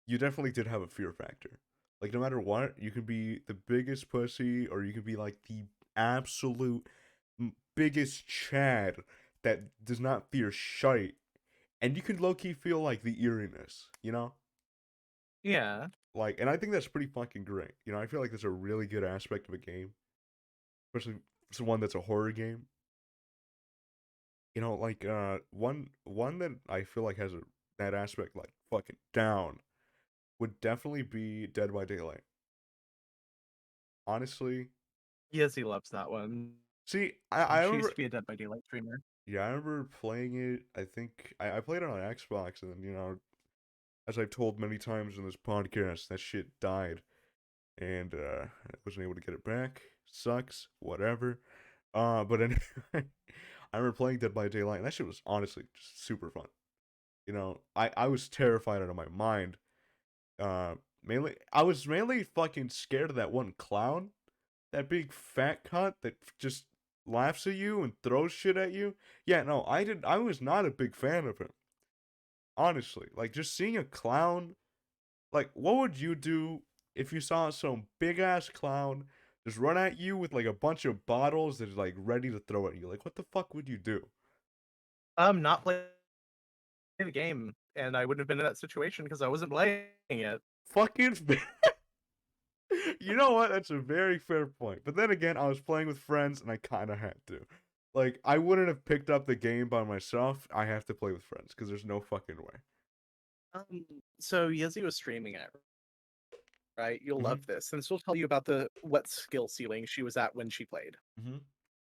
you definitely did have a fear factor. Like no matter what, you can be the biggest pussy or you can be like the absolute biggest Chad that does not fear shite, and you can low key feel like the eeriness. Yeah. Like, and I think that's pretty fucking great. I feel like that's a really good aspect of a game, especially for one that's a horror game. Like one that I feel like has that aspect like fucking down would definitely be Dead by Daylight. Honestly, Yes, he loves that one. see, I She used remember, to be a Dead by Daylight streamer. yeah, I remember playing it. I think I played it on Xbox, and then as I've told many times in this podcast, that shit died, and I wasn't able to get it back. Sucks, whatever. But anyway, I remember playing Dead by Daylight, and that shit was honestly just super fun. I was terrified out of my mind. I was mainly fucking scared of that one clown, that big fat cunt that just laughs at you and throws shit at you. Yeah, no, I was not a big fan of him. Honestly, like just seeing a clown, like what would you do if you saw some big ass clown just run at you with like a bunch of bottles that is like ready to throw at you? Like what the fuck would you do? Not playing the game, and I wouldn't have been in that situation because I wasn't playing it. Fucking You know what? That's a very fair point. But then again, I was playing with friends and I kind of had to. Like, I wouldn't have picked up the game by myself. I have to play with friends because there's no fucking way. So Yezi was streaming it, right? You'll Hmm. love this, and she'll tell you about the what skill ceiling she was at when she played. Hmm.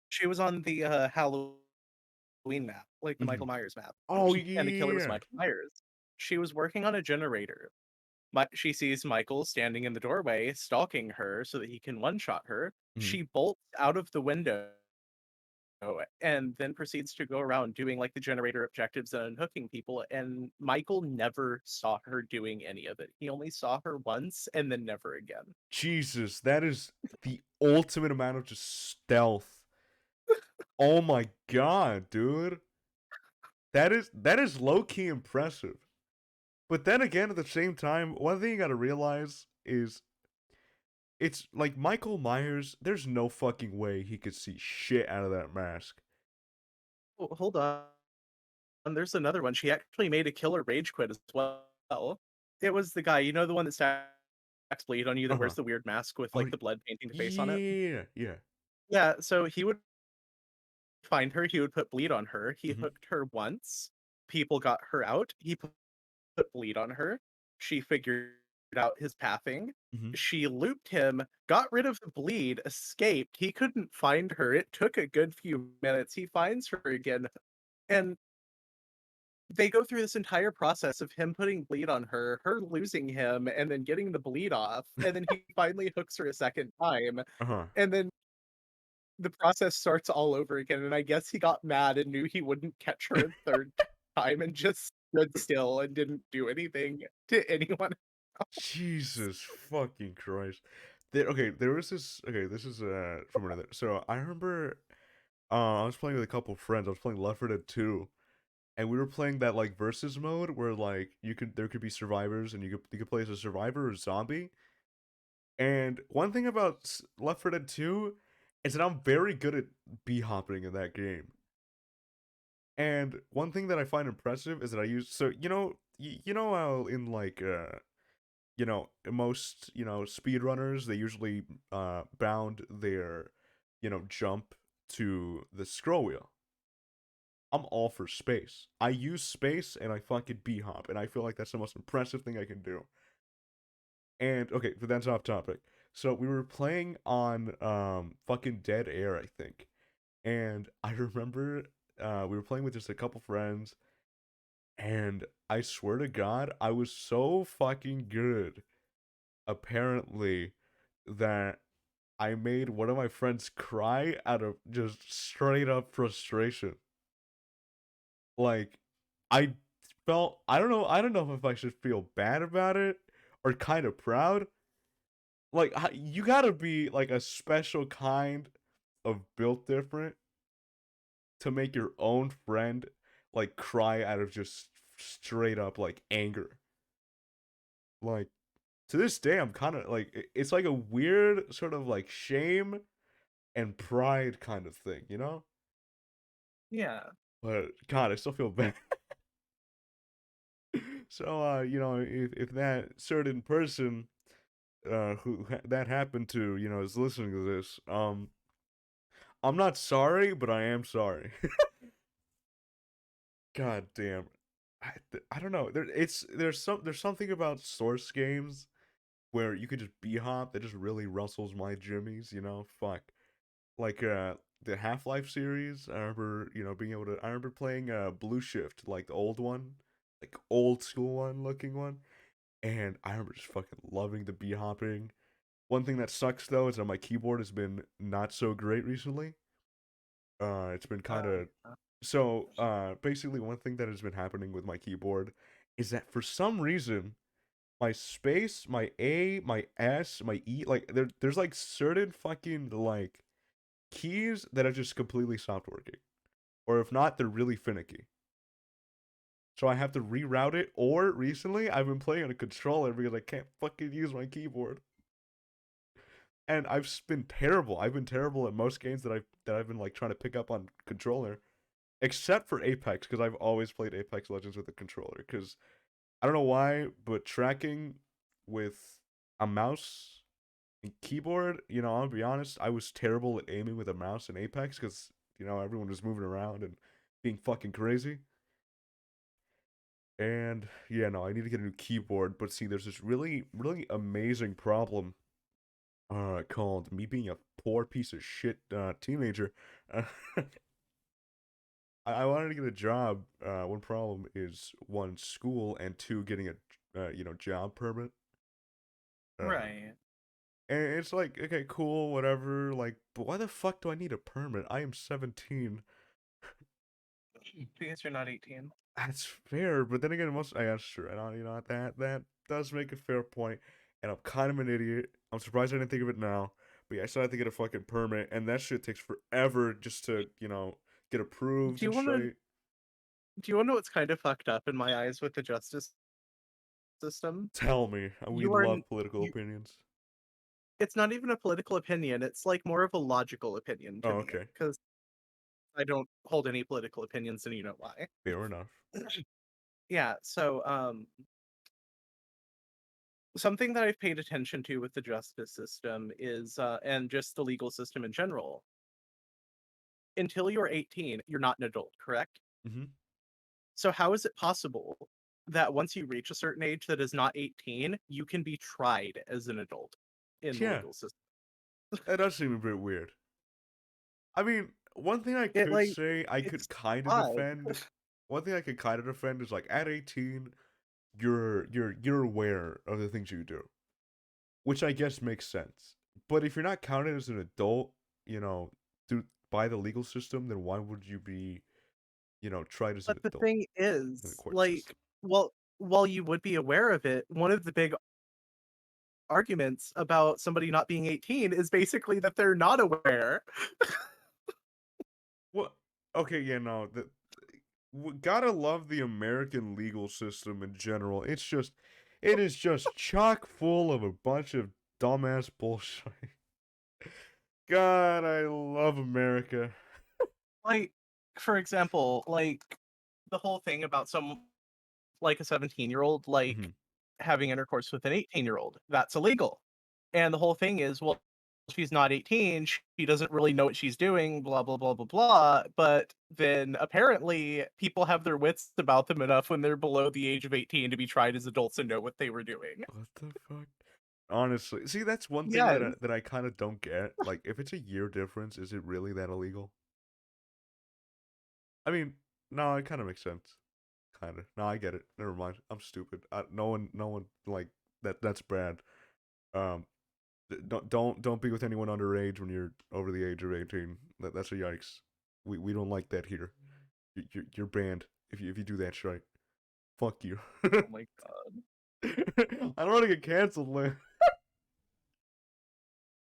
She was on the Halloween map, like the Hmm. Michael Myers map. Oh, And the killer was yeah. Michael Myers. She was working on a generator, She sees Michael standing in the doorway, stalking her so that he can one-shot her. Mhm. She bolts out of the window and then proceeds to go around doing like the generator objectives and unhooking people. And Michael never saw her doing any of it. He only saw her once and then never again. Jesus, that is the ultimate amount of just stealth. Oh my god, dude. That is low key impressive. But then again, at the same time, one thing you gotta realize is it's like Michael Myers, there's no fucking way he could see shit out of that mask. Oh, hold on. There's another one. She actually made a killer rage quit as well. It was the guy, you know, the one that stacks bleed on you that Uh-huh. wears the weird mask with Oh, like the blood painting the face on it. yeah, yeah. Yeah, so he would find her, he would put bleed on her. He Mhm, hooked her once. People got her out. He put bleed on her. She figured out his pathing. mhm. She looped him, got rid of the bleed, escaped. He couldn't find her. It took a good few minutes. He finds her again. And they go through this entire process of him putting bleed on her, her losing him, and then getting the bleed off. And then he finally hooks her a second time. Uh-huh. And then the process starts all over again, and I guess he got mad and knew he wouldn't catch her a third time and just stood still and didn't do anything to anyone else. Jesus fucking Christ. There was this okay, this is from another. So I remember I was playing with a couple friends. I was playing Left 4 Dead 2 and we were playing that like versus mode where like there could be survivors and you could play as a survivor or zombie. And one thing about Left 4 Dead 2 is that I'm very good at b hopping in that game. And one thing that I find impressive is that I use so you know how in like most speedrunners they usually bound their jump to the scroll wheel. I'm all for space. I use space and I fucking b hop, and I feel like that's the most impressive thing I can do. And okay, but that's off topic. So we were playing on fucking Dead Air, I think. And I remember we were playing with just a couple friends, and I swear to God, I was so fucking good, apparently, that I made one of my friends cry out of just straight up frustration. Like, I I don't know if I should feel bad about it or kind of proud. Like, you gotta be like a special kind of built different to make your own friend like cry out of just straight up like anger. Like, to this day, I'm kind of like it's like a weird sort of like shame and pride kind of thing, you know? Yeah. But God, I still feel bad. So, if that certain person that happened to, is listening to this, I'm not sorry, but I am sorry. God damn. I don't know. There's something about source games where you could just b hop that just really rustles my jimmies, Fuck. Like the Half-Life series, I remember, being able to I remember playing Blue Shift, like the old one, like old school one looking one, and I remember just fucking loving the b hopping. One thing that sucks though is that my keyboard has been not so great recently. It's been kind of Yeah. so basically one thing that has been happening with my keyboard is that for some reason my space, my A, my S, my E, like there's like certain fucking like keys that have just completely stopped working. Or if not, they're really finicky. So I have to reroute it. Or recently, I've been playing on a controller because I can't fucking use my keyboard. And I've been terrible. I've been terrible at most games that I've been like trying to pick up on controller, except for Apex because I've always played Apex Legends with a controller. Because I don't know why, but tracking with a mouse and keyboard, I'll be honest, I was terrible at aiming with a mouse in Apex because everyone was moving around and being fucking crazy. And yeah, no, I need to get a new keyboard. But see, there's this really, really amazing problem called me being a poor piece of shit teenager. Uh, I wanted to get a job. One problem is one, school, and two, getting job permit. Uh, Right. and it's like, okay, cool, whatever. Like, but why the fuck do I need a permit? I am 17. Because you're not 18. That's fair, but then again, most I guess sure. I don't, that does make a fair point, and I'm kind of an idiot. I'm surprised I didn't think of it now. But yeah, I still have to get a fucking permit, and that shit takes forever just to get approved Do you and want to shit. do you want to know what's kind of fucked up in my eyes with the justice system? Tell me, we You are love political you opinions. It's not even a political opinion, it's like more of a logical opinion to Oh, me okay, because I don't hold any political opinions and you know why. fair enough. Yeah, so something that I've paid attention to with the justice system is and just the legal system in general. Until you're 18, you're not an adult, correct? Hmm. So how is it possible that once you reach a certain age that is not 18, you can be tried as an adult in the Yeah, legal system? that does seem a bit weird. I mean, one thing I It could like say I could it's kind of odd. defend. One thing I could kind of defend is like at 18, you're aware of the things you do, which I guess makes sense. But if you're not counted as an adult, you know, through by the legal system, then why would you be, tried as an But the adult thing in the is, court like, system? well, while you would be aware of it, one of the big arguments about somebody not being 18 is basically that they're not aware. What? Okay, yeah, no, gotta love the American legal system in general. It is just chock full of a bunch of dumbass bullshit. God, I love America. Like, for example, like the whole thing about some like a 17-year-old Hmm. like having intercourse with an 18-year-old, that's illegal. And the whole thing is, well, she's not 18, she doesn't really know what she's doing, blah blah blah blah blah. But then apparently people have their wits about them enough when they're below the age of 18 to be tried as adults and know what they were doing. What the fuck? Honestly, see, that's one thing Yes. that I kind of don't get. Like, if it's a year difference, is it really that illegal? I mean, no, it kind of makes sense. Kind of. No, I get it. Never mind. I'm stupid. No one like that. That's bad. Um, don't be with anyone underage when you're over the age of 18. That's a yikes. We don't like that here. You're banned if you do that shit. Fuck you. Oh my god. I don't want to get canceled, Lynn.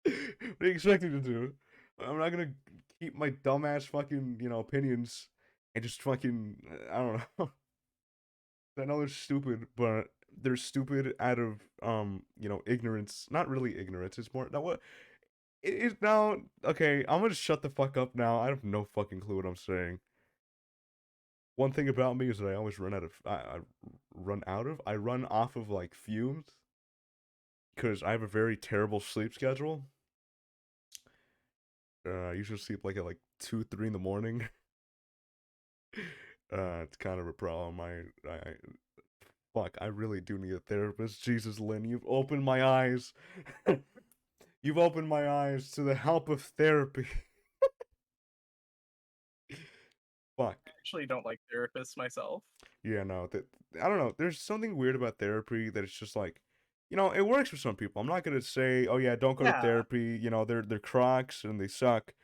What are you expecting to do? I'm not gonna keep my dumbass fucking opinions and just fucking I don't know. I know they're stupid, but they're stupid out of ignorance. Not really ignorance. It's more now what it is now. Okay, I'm gonna shut the fuck up now. I have no fucking clue what I'm saying. One thing about me is that I always run out of. I run off of like fumes because I have a very terrible sleep schedule. I usually sleep like at like 2, 3 in the morning. It's kind of a problem. I fuck. I really do need a therapist. Jesus, Lynn, you've opened my eyes. You've opened my eyes to the help of therapy. Fuck. I actually don't like therapists myself. Yeah, no. I don't know. There's something weird about therapy that it's just like, it works for some people. I'm not gonna say, oh yeah, don't go to Yeah. therapy. They're crocs and they suck.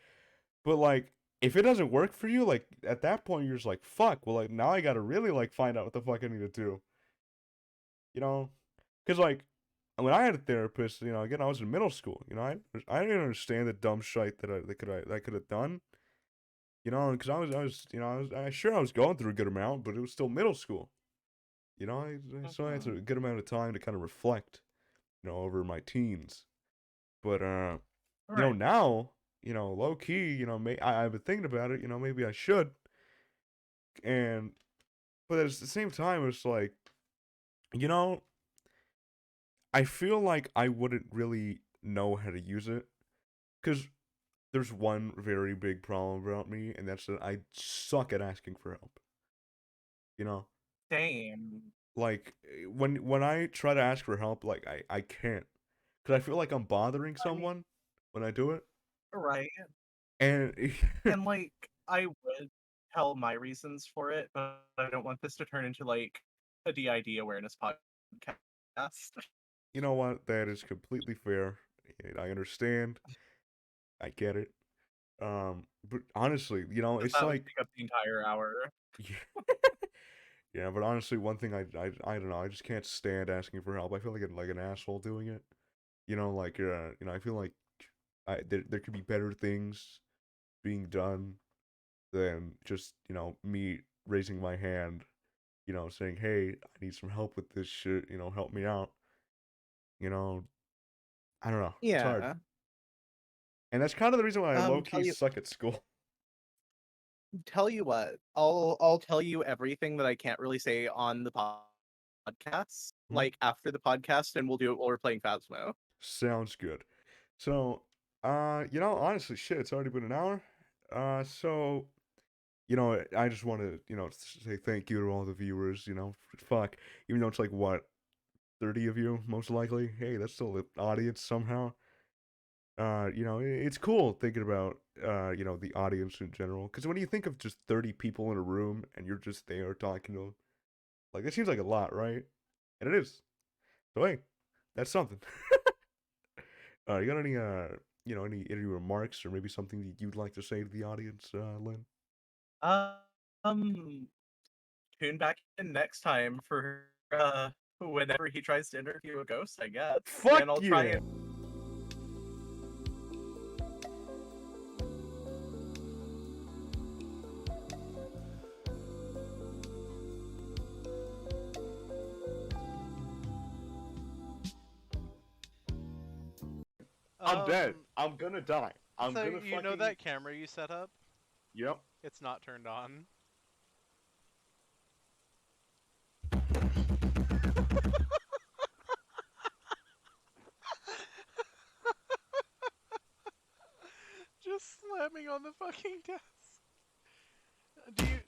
But like, if it doesn't work for you, like at that point, you're just like, fuck. Well, like now I gotta really like find out what the fuck I need to do. You know, because like when I had a therapist, again, I was in middle school. I didn't understand the dumb shit that I could have done. Because I was going through a good amount, but it was still middle school. I still had Mhm. a good amount of time to kind of reflect, over my teens. But Right. now, low key, I've been thinking about it. Maybe I should. And but at the same time, it's like, you know, I feel like I wouldn't really know how to use it because there's one very big problem about me, and that's that I suck at asking for help. You know, Same. like when I try to ask for help, like I can't because I feel like I'm bothering I mean, someone when I do it, right. and And like I would tell my reasons for it, but I don't want this to turn into like a DID awareness podcast. podcast. You know what? That is completely fair. I understand. I get it. But honestly, it's That would like, take up the entire hour. yeah, yeah. But honestly, one thing I don't know. I just can't stand asking for help. I feel like an asshole doing it. I feel like there could be better things being done than just me raising my hand, saying, "Hey, I need some help with this shit. Help me out." You know, I don't know. It's hard, Yeah. and that's kind of the reason why I low Tell key you suck at school. tell you what, I'll tell you everything that I can't really say on the podcast, Hmm? like after the podcast, and we'll do it while we're playing Phasmo. Sounds good. So, honestly, shit, it's already been an hour. So, I just want to, say thank you to all the viewers. Fuck, even though it's like what 30 of you, most likely. Hey, that's still an audience somehow. It's cool thinking about, the audience in general. Because when you think of just 30 people in a room and you're just there talking to them, like, it seems like a lot, right? And it is. So, hey, that's something. You got any remarks or maybe something that you'd like to say to the audience, Lynn? Um, tune back in next time for whenever he tries to interview a ghost, I guess, Fuck and I'll try yeah! and. I'm dead. Um, I'm gonna die. I'm so gonna you know fucking. that camera you set up? Yep. It's not turned on. Just slamming on the fucking desk. Do you